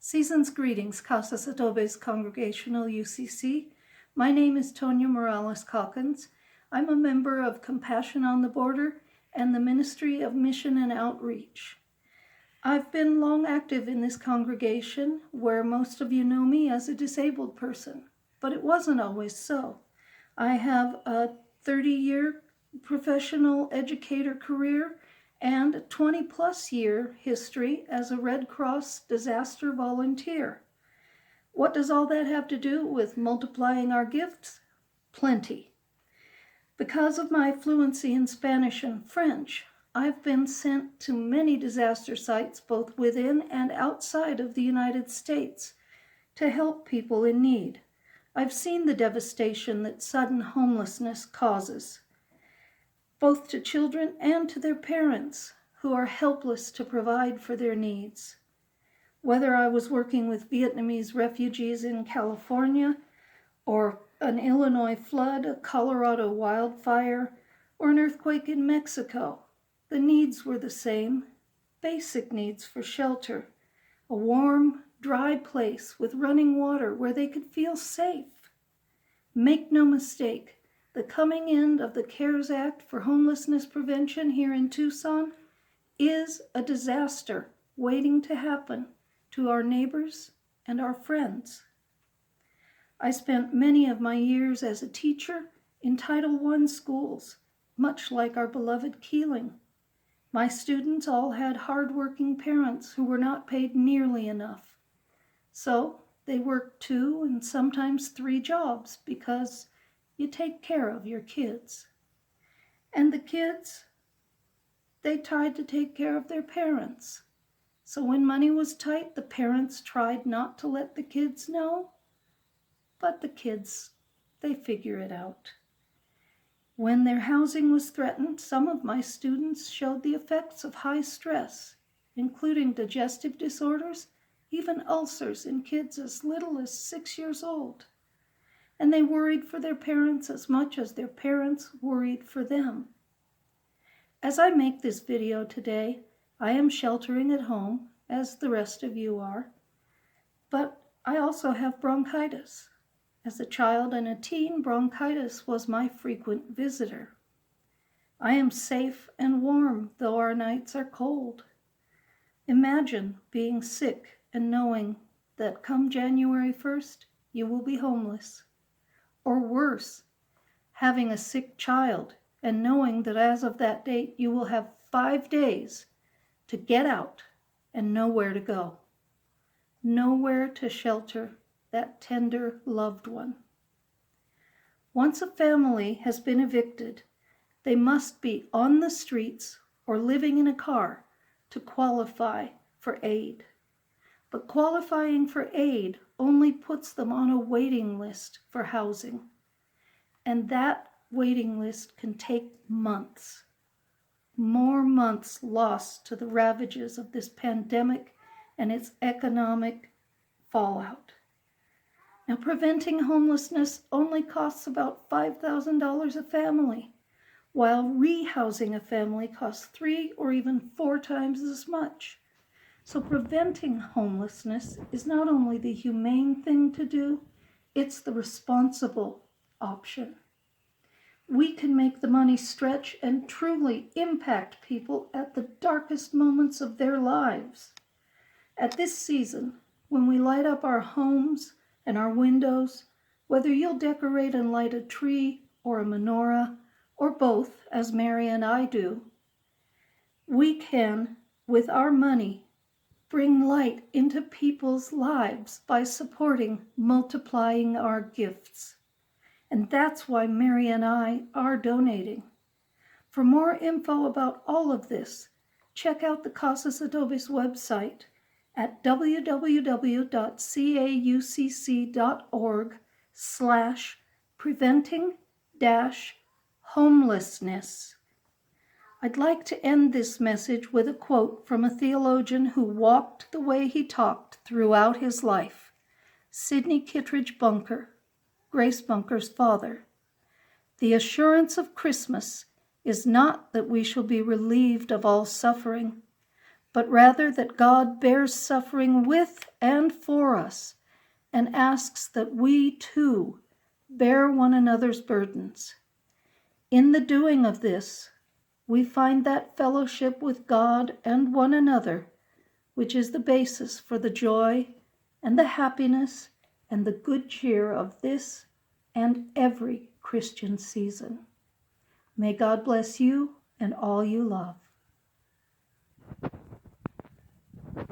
Season's greetings, Casas Adobes Congregational UCC. My name is Tona Morales-Calkins. I'm a member of Compassion on the Border and the Ministry of Mission and Outreach. I've been long active in this congregation, where most of you know me as a disabled person, but it wasn't always so. I have a 30-year professional educator career and a 20-plus year history as a Red Cross disaster volunteer. What does all that have to do with multiplying our gifts? Plenty. Because of my fluency in Spanish and French, I've been sent to many disaster sites both within and outside of the United States to help people in need. I've seen the devastation that sudden homelessness causes, both to children and to their parents, who are helpless to provide for their needs. Whether I was working with Vietnamese refugees in California, or an Illinois flood, a Colorado wildfire, or an earthquake in Mexico, the needs were the same: basic needs for shelter, a warm, dry place with running water where they could feel safe. Make no mistake, the coming end of the CARES Act for homelessness prevention here in Tucson is a disaster waiting to happen to our neighbors and our friends. I spent many of my years as a teacher in Title I schools, much like our beloved Keeling. My students all had hardworking parents who were not paid nearly enough. So they worked 2 and sometimes 3 jobs because you take care of your kids. And the kids, they tried to take care of their parents. So when money was tight, the parents tried not to let the kids know, but the kids, they figure it out. When their housing was threatened, some of my students showed the effects of high stress, including digestive disorders, even ulcers in kids as little as 6 years old. And they worried for their parents as much as their parents worried for them. As I make this video today, I am sheltering at home, as the rest of you are, but I also have bronchitis. As a child and a teen, bronchitis was my frequent visitor. I am safe and warm, though our nights are cold. Imagine being sick and knowing that come January 1st, you will be homeless. Or worse, having a sick child and knowing that as of that date you will have 5 days to get out and nowhere to go. Nowhere to shelter that tender loved one. Once a family has been evicted, they must be on the streets or living in a car to qualify for aid. But qualifying for aid only puts them on a waiting list for housing. And that waiting list can take months. More months lost to the ravages of this pandemic and its economic fallout. Now, preventing homelessness only costs about $5,000 a family, while rehousing a family costs 3 or even 4 times as much. So preventing homelessness is not only the humane thing to do, it's the responsible option. We can make the money stretch and truly impact people at the darkest moments of their lives. At this season, when we light up our homes and our windows, whether you'll decorate and light a tree or a menorah, or both, as Mary and I do, we can, with our money, bring light into people's lives by supporting multiplying our gifts. And that's why Mary and I are donating. For more info about all of this, check out the Casas Adobes website at www.caucc.org/preventing-homelessness. I'd like to end this message with a quote from a theologian who walked the way he talked throughout his life, Sidney Kittredge Bunker, Grace Bunker's father. The assurance of Christmas is not that we shall be relieved of all suffering, but rather that God bears suffering with and for us and asks that we too bear one another's burdens. In the doing of this, we find that fellowship with God and one another, which is the basis for the joy and the happiness and the good cheer of this and every Christian season. May God bless you and all you love.